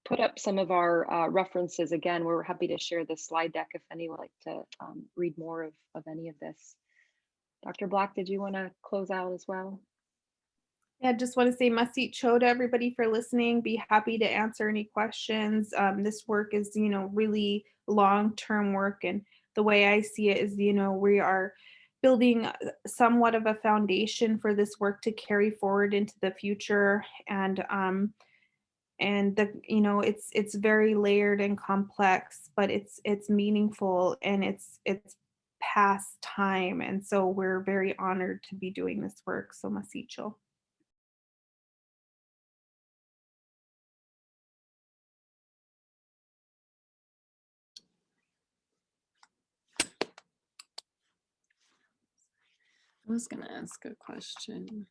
put up some of our references. Again, we're happy to share this slide deck if anyone would like to read more of any of this. Dr. Black, did you want to close out as well? Yeah, just want to say Masit Cho to everybody for listening. Be happy to answer any questions. This work is, really long-term work. And the way I see it is, we are building somewhat of a foundation for this work to carry forward into the future. And it's very layered and complex, but it's meaningful and it's past time. And so we're very honored to be doing this work. So Masit Cho. I was going to ask a question.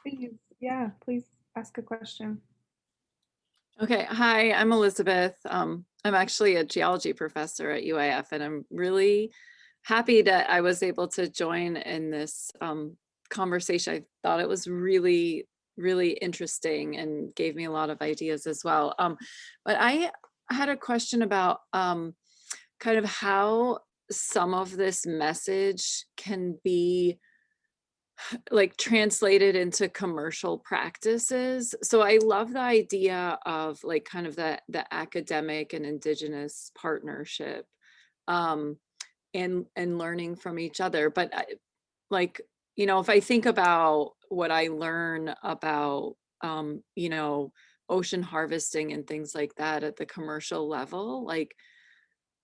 Please ask a question. Okay, hi, I'm Elizabeth. I'm actually a geology professor at UIF, and I'm really happy that I was able to join in this conversation. I thought it was really, really interesting and gave me a lot of ideas as well. But I had a question about kind of how some of this message can be like translated into commercial practices. So I love the idea of like kind of the academic and indigenous partnership and learning from each other. But if I think about what I learn about ocean harvesting and things like that at the commercial level, like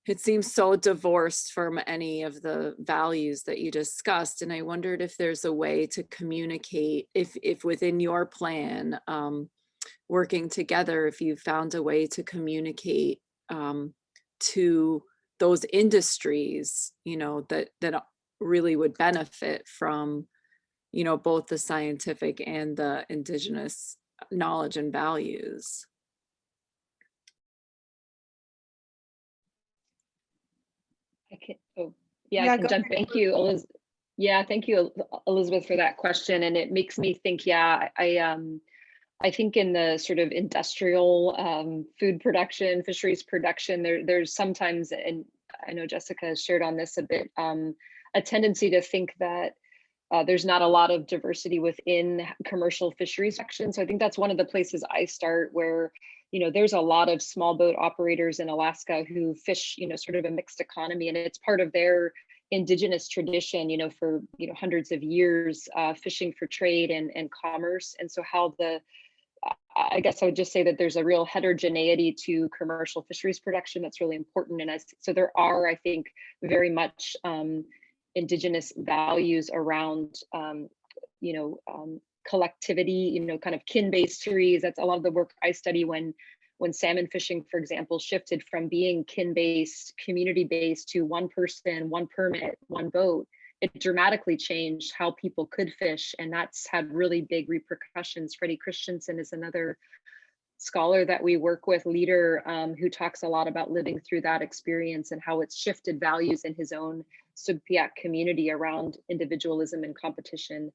it seems so divorced from any of the values that you discussed. And I wondered if there's a way to communicate, if within your plan, working together, if you found a way to communicate to those industries, that really would benefit from, both the scientific and the indigenous knowledge and values. I can jump. Thank you, Elizabeth. Yeah, thank you, Elizabeth, for that question. And it makes me think, I think in the sort of industrial food production, fisheries production, there's sometimes, and I know Jessica has shared on this a bit, a tendency to think that there's not a lot of diversity within commercial fisheries section. So I think that's one of the places I start, where there's a lot of small boat operators in Alaska who fish, sort of a mixed economy, and it's part of their indigenous tradition, for hundreds of years, fishing for trade and commerce. And so I guess I would just say that there's a real heterogeneity to commercial fisheries production that's really important. And so there are, I think, very much indigenous values around, collectivity, kind of kin-based fisheries. That's a lot of the work I study when salmon fishing, for example, shifted from being kin-based, community-based to one person, one permit, one boat. It dramatically changed how people could fish, and that's had really big repercussions. Freddie Christensen is another scholar that we work with, leader, who talks a lot about living through that experience and how it's shifted values in his own Sugpiaq community around individualism and competition.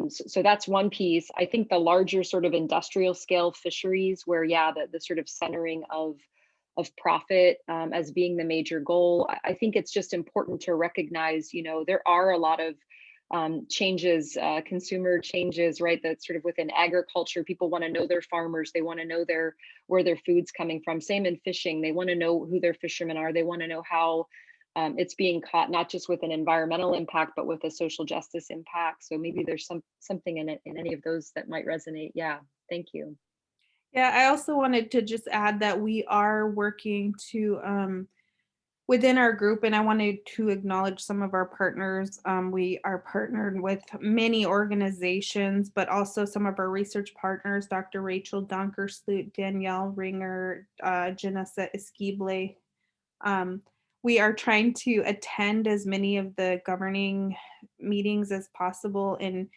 So that's one piece. I think the larger sort of industrial scale fisheries, where the sort of centering of profit as being the major goal, I think it's just important to recognize, there are a lot of changes, consumer changes, right? That's sort of within agriculture. People want to know their farmers. They want to know where their food's coming from. Same in fishing. They want to know who their fishermen are. They want to know how it's being caught, not just with an environmental impact, but with a social justice impact. So maybe there's something in any of those that might resonate. Yeah, thank you. Yeah, I also wanted to just add that we are working to within our group, and I wanted to acknowledge some of our partners. We are partnered with many organizations, but also some of our research partners, Dr. Rachel Donkersloot, Danielle Ringer, Janessa Esquible. We are trying to attend as many of the governing meetings as possible in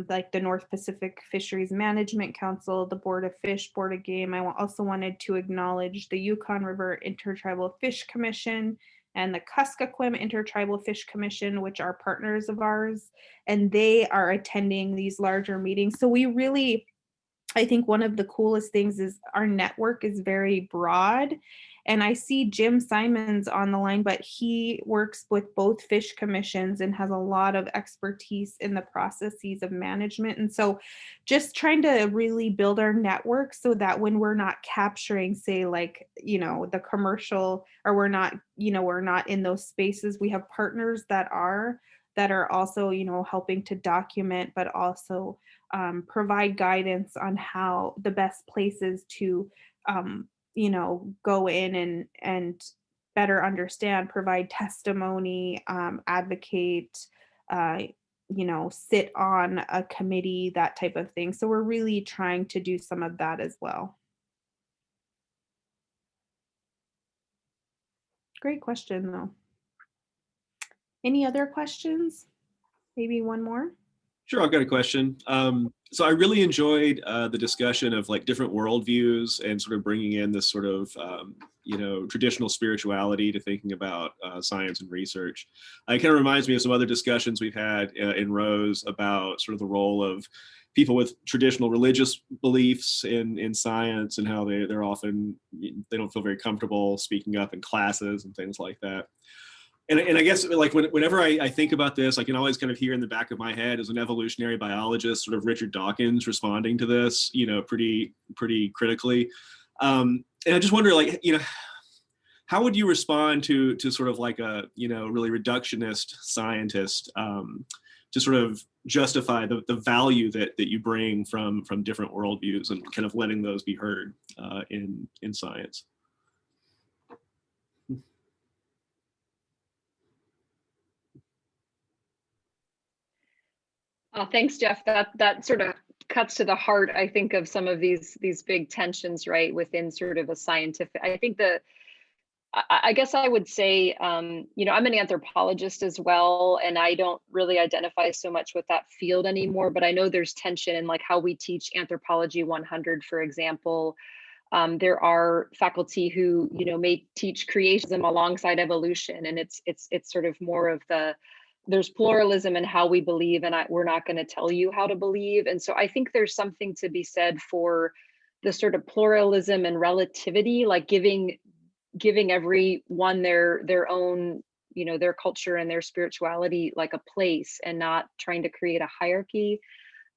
like the North Pacific Fisheries Management Council, the Board of Fish, Board of Game. I also wanted to acknowledge the Yukon River Intertribal Fish Commission and the Kuskokwim Intertribal Fish Commission, which are partners of ours, and they are attending these larger meetings. So we really, I think one of the coolest things is our network is very broad. And I see Jim Simons on the line, but he works with both fish commissions and has a lot of expertise in the processes of management. And so just trying to really build our network so that when we're not capturing, say, like, the commercial, or we're not in those spaces, we have partners that are also, helping to document, but also provide guidance on how the best places to go in and better understand, provide testimony, advocate, sit on a committee, that type of thing. So we're really trying to do some of that as well. Great question, though. Any other questions? Maybe one more? Sure, I've got a question. So I really enjoyed the discussion of like different worldviews and sort of bringing in this sort of, traditional spirituality to thinking about science and research. It kind of reminds me of some other discussions we've had in Rose about sort of the role of people with traditional religious beliefs in science and how they don't feel very comfortable speaking up in classes and things like that. And I guess like whenever I think about this, I can always kind of hear in the back of my head as an evolutionary biologist, sort of Richard Dawkins responding to this, pretty critically. And I just wonder, like, how would you respond to sort of like a, really reductionist scientist to sort of justify the value that you bring from different worldviews and kind of letting those be heard in science? Thanks, Jeff. That sort of cuts to the heart, I think, of some of these big tensions, right, within sort of a scientific. I think I guess I would say, I'm an anthropologist as well, and I don't really identify so much with that field anymore. But I know there's tension in like how we teach Anthropology 100, for example. There are faculty who may teach creationism alongside evolution, and it's sort of more of there's pluralism in how we believe, and we're not going to tell you how to believe. And so I think there's something to be said for the sort of pluralism and relativity, like giving everyone their own, their culture and their spirituality like a place, and not trying to create a hierarchy.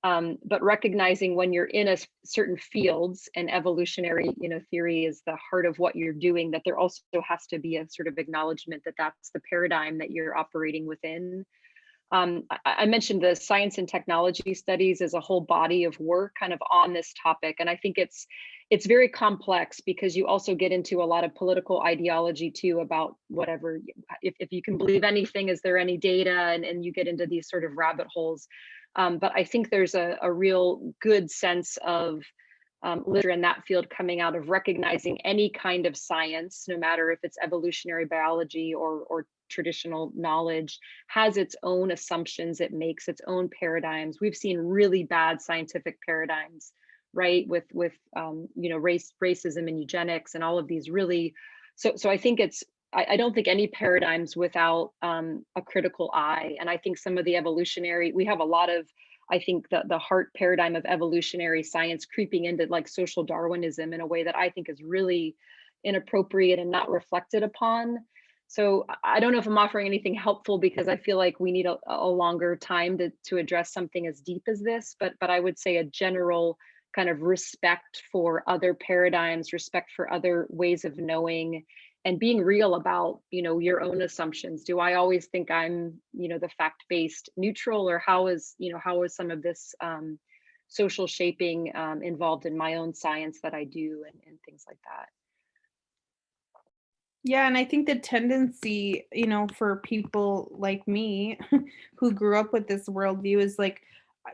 But recognizing when you're in a certain fields and evolutionary, theory is the heart of what you're doing, that there also has to be a sort of acknowledgement that that's the paradigm that you're operating within. I mentioned the science and technology studies as a whole body of work kind of on this topic. And I think it's very complex because you also get into a lot of political ideology too about whatever, if you can believe anything, is there any data? And you get into these sort of rabbit holes. But I think there's a real good sense of literature in that field coming out of recognizing any kind of science, no matter if it's evolutionary biology or traditional knowledge, has its own assumptions, it makes its own paradigms. We've seen really bad scientific paradigms, right, with racism and eugenics and all of these really. So I think I don't think any paradigms without a critical eye. And I think some of the evolutionary, we have a lot of, I think the heart paradigm of evolutionary science creeping into like social Darwinism in a way that I think is really inappropriate and not reflected upon. So I don't know if I'm offering anything helpful, because I feel like we need a longer time to address something as deep as this, but I would say a general kind of respect for other paradigms, respect for other ways of knowing, and being real about, your own assumptions. Do I always think I'm, the fact-based neutral, or how is some of this social shaping involved in my own science that I do, and things like that. Yeah, and I think the tendency, for people like me who grew up with this worldview is like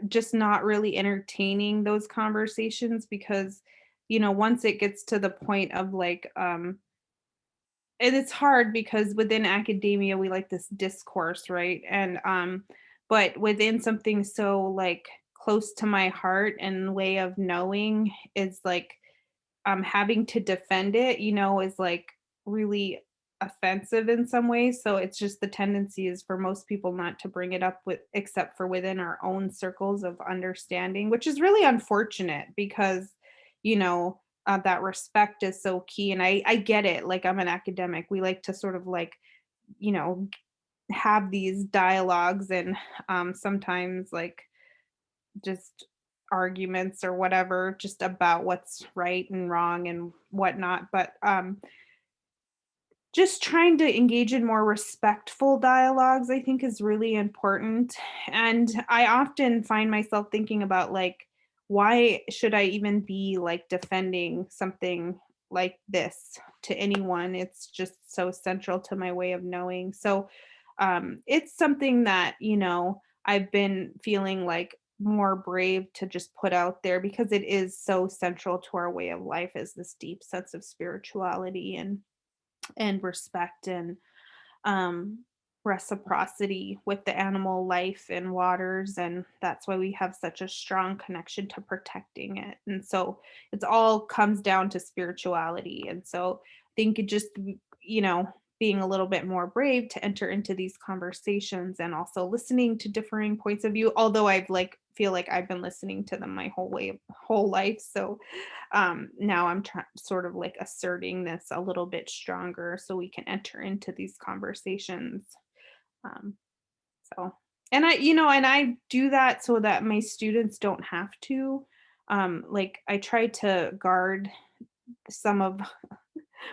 just not really entertaining those conversations because, once it gets to the point of like, and it's hard because within academia we like this discourse, right? And but within something so like close to my heart and way of knowing is like having to defend it, is like really offensive in some ways. So it's just the tendency is for most people not to bring it up with except for within our own circles of understanding, which is really unfortunate because, that respect is so key. And I get it. Like I'm an academic. We like to sort of like, you know, have these dialogues and sometimes like just arguments or whatever just about what's right and wrong and whatnot, but just trying to engage in more respectful dialogues I think is really important. And I often find myself thinking about like why should I even be like defending something like this to anyone? It's just so central to my way of knowing. So it's something that, I've been feeling like more brave to just put out there because it is so central to our way of life is this deep sense of spirituality and respect and um reciprocity with the animal life and waters, and that's why we have such a strong connection to protecting it. And so it's all comes down to spirituality. And so I think it just being a little bit more brave to enter into these conversations and also listening to differing points of view, although I've like feel like I've been listening to them my whole life. So now I'm sort of like asserting this a little bit stronger so we can enter into these conversations. Um, so, and I do that so that my students don't have to. Like I try to guard some of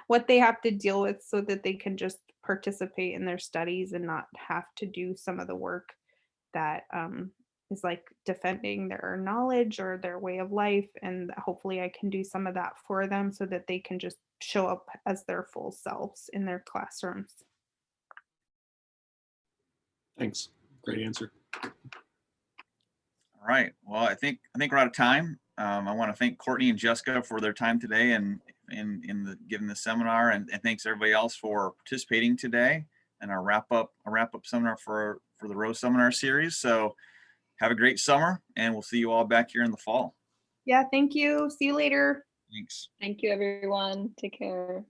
what they have to deal with so that they can just participate in their studies and not have to do some of the work that is like defending their knowledge or their way of life. And hopefully I can do some of that for them so that they can just show up as their full selves in their classrooms. Thanks. Great answer. All right. Well, I think we're out of time. I want to thank Courtney and Jessica for their time today and in the giving the seminar, and thanks everybody else for participating today in our wrap up seminar for the Rose Seminar series. So have a great summer, and we'll see you all back here in the fall. Yeah, thank you. See you later. Thanks. Thank you, everyone. Take care.